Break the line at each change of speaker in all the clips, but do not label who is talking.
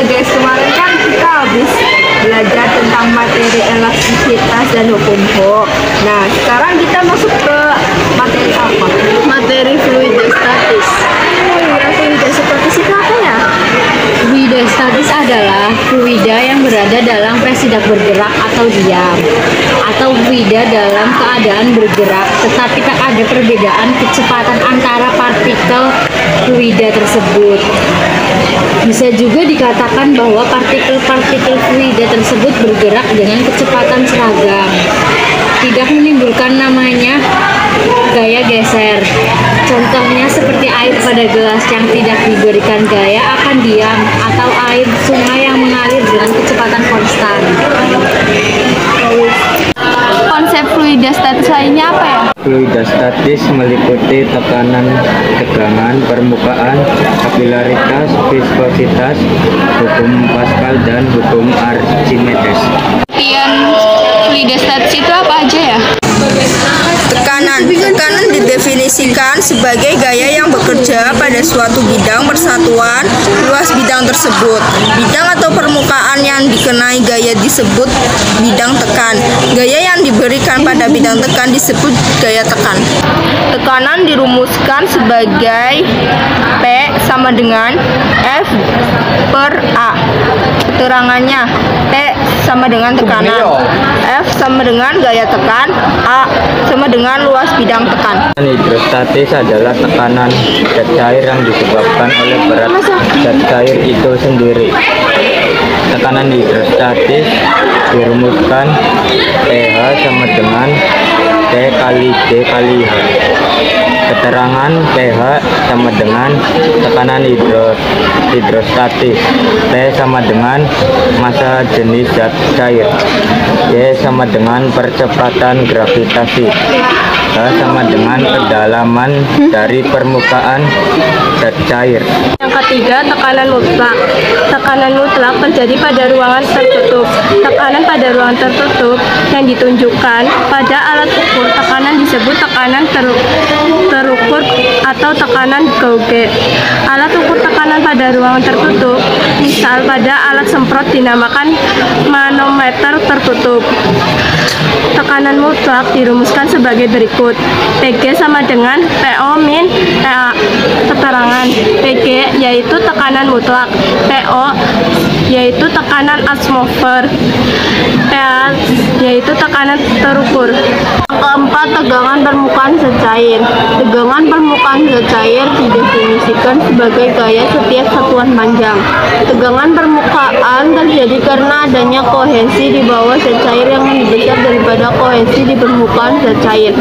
ya guys, kemarin kan kita habis belajar tentang materi elastisitas dan hukum Hooke. Nah, sekarang kita masuk ke materi apa?
Materi fluidostatis.
Oh iya, fluidostatis itu apa ya?
Fluidostatis adalah fluida yang berada dalam proses tidak bergerak atau diam, atau fluida dalam keadaan bergerak tetapi tak ada perbedaan kecepatan antara partikel fluida tersebut. Bisa juga dikatakan bahwa partikel-partikel fluida tersebut bergerak dengan kecepatan seragam, tidak menimbulkan namanya gaya geser. Contohnya seperti air pada gelas yang tidak diberikan gaya akan diam, atau air sungai yang mengalir dengan kecepatan konstan.
Konsep fluidostatis lainnya apa ya?
Fluidostatis meliputi tekanan, tegangan, permukaan, kapilaritas, viskositas, hukum Pascal, dan hukum Archimedes.
Pengertian fluidostatis itu apa aja ya?
Tekanan didefinisikan sebagai gaya yang bekerja pada suatu bidang persatuan luas bidang tersebut. Bidang atau permukaan yang dikenai gaya disebut bidang tekan. Gaya yang diberikan pada bidang tekan disebut gaya tekan. Tekanan dirumuskan sebagai P sama dengan F per A. Keterangannya, P sama dengan tekanan, F sama dengan gaya tekan, A sama dengan luas bidang tekan.
Hidrostatis adalah tekanan zat cair yang disebabkan oleh berat zat cair itu sendiri. Tekanan hidrostatis dirumuskan pH sama dengan T kali D kali H. Keterangan pH sama dengan tekanan hidrostatis. T sama dengan massa jenis zat cair. Y sama dengan percepatan gravitasi. H sama dengan kedalaman dari permukaan zat cair.
Yang ketiga, tekanan mutlak. Tekanan mutlak terjadi pada ruangan tertutup. Tekanan pada ruangan tertutup yang ditunjukkan pada alat ukur tekanan disebut tekanan terukur atau tekanan gauge. Alat ukur tekanan pada ruangan tertutup, misal pada alat semprot, dinamakan manometer tertutup. Tekanan mutlak dirumuskan sebagai berikut. PG sama dengan PO min PA. Keterangan PG yaitu tekanan mutlak, PO yaitu tekanan atmosfer, PA yaitu tekanan terukur. Keempat, tegangan permukaan zat cair. Tegangan permukaan zat cair didefinisikan sebagai gaya setiap satuan panjang. Tegangan permukaan terjadi karena adanya kohesi di bawah zat cair yang lebih besar daripada kohesi di permukaan zat cair,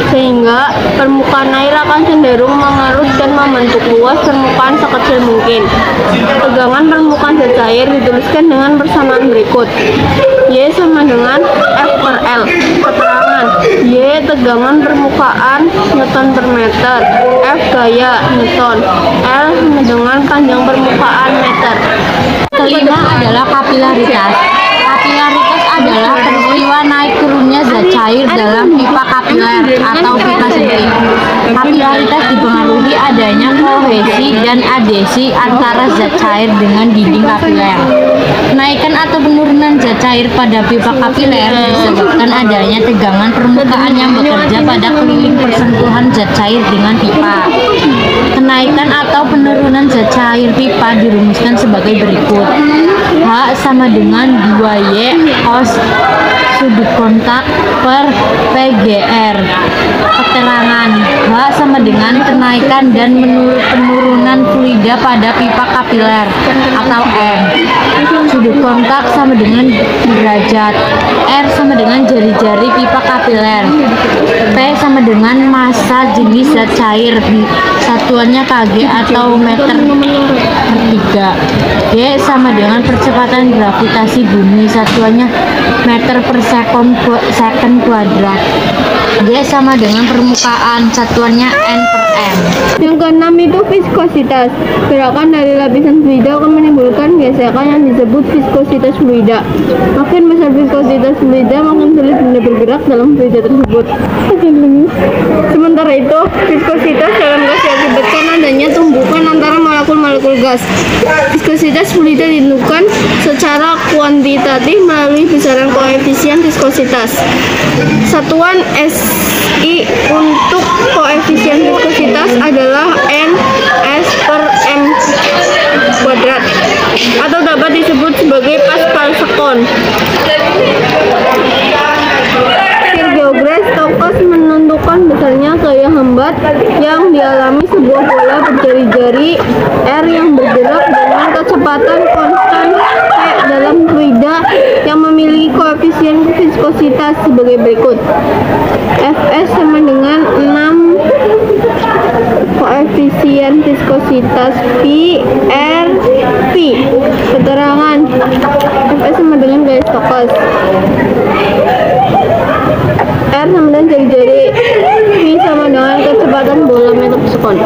sehingga permukaan air akan cenderung mengerut dan membentuk luas permukaan sekecil mungkin. Tegangan permukaan zat cair dituliskan dengan persamaan berikut. Y sama dengan F per L. Keterangan Y tegangan permukaan Newton per meter, F gaya Newton, L dengan panjang permukaan meter.
Kelima adalah kapilaritas. Kapilaritas adalah peristiwa naik turunnya zat cair dalam pipa kapiler atau pipa sempit. Kapilaritas dipengaruhi adanya kohesi dan adhesi antara zat cair dengan dinding kapiler. Kenaikan atau penurunan zat cair pada pipa kapiler disebabkan adanya tegangan permukaan yang bekerja pada keliling persentuhan zat cair dengan pipa. Kenaikan atau penurunan zat cair pipa dirumuskan sebagai berikut. H sama dengan 2Y cos sudut kontak per PGR. Keterangan H sama dengan kenaikan dan penurunan fluida pada pipa kapiler atau M. Sudut kontak sama dengan derajat. R sama dengan jari-jari pipa kapiler. P sama dengan massa jenis zat cair, satuannya kg atau meter per 3. Y sama dengan percepatan gravitasi bumi, satuannya meter per second kuadrat. Y sama dengan permukaan, satuannya N per M.
Yang keenam itu viskositas. Gerakan dari lapisan fluida akan menimbulkan gesekan yang disebut viskositas fluida. Makin besar viskositas fluida, makin sulit benda bergerak dalam fluida tersebut. Sementara itu, viskositas dalam gas yang akibat kanan
adanya tumbukan antara molekul-molekul gas. Viskositas fluida ditentukan secara kuantitatif melalui besaran koefisien viskositas. Satuan SI untuk koefisien viskositas adalah N/S/m kuadrat atau dapat disebut sebagai Pascal sekon. Kirchhoff Stokes menentukan besarnya gaya hambat yang dialami sebuah bola berjari-jari R yang bergerak dengan kecepatan konstan V dalam fluida yang memiliki koefisien viskositas sebagai berikut. Fs sama dengan 6 koefisien viskositas V R V. Keterangan Fs sama dengan gaya Stokes. R sama dengan jari-jari, V sama dengan kecepatan bola meter per sekon.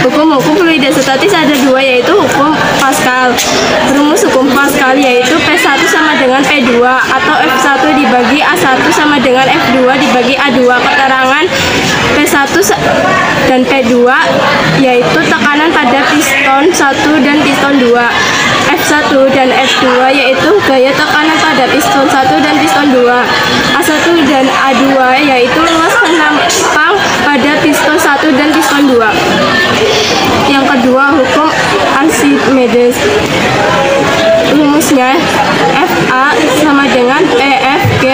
Hukum-hukum fluida statis ada dua, yaitu hukum Pascal. Rumus hukum Pascal yaitu P1 sama dengan P2 atau F1 dibagi A1 sama dengan F2 dibagi A2. Keterangan P1 dan P2 yaitu tekanan pada piston 1 dan piston 2. F1 dan F2 yaitu gaya tekanan pada piston 1 dan piston 2. A1 dan A2 yaitu luas penampang pada piston 1 dan piston 2. Yang kedua, hukum Archimedes. Rumusnya FA sama dengan EFG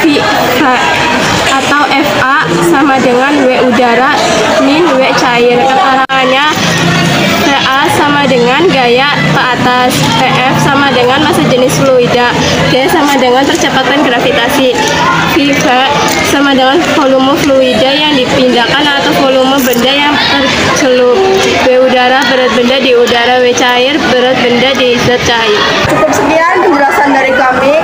VH atau FA sama dengan W udara min W cair. Keterangannya PA sama dengan gaya ke atas, PF sama dengan massa jenis fluida, G sama dengan percepatan gravitasi, VV sama dengan volume fluida yang dipindahkan atau volume benda yang tercelup, W udara berat benda di udara, W cair berat benda di zat cair.
Cukup sekian penjelasan dari kami.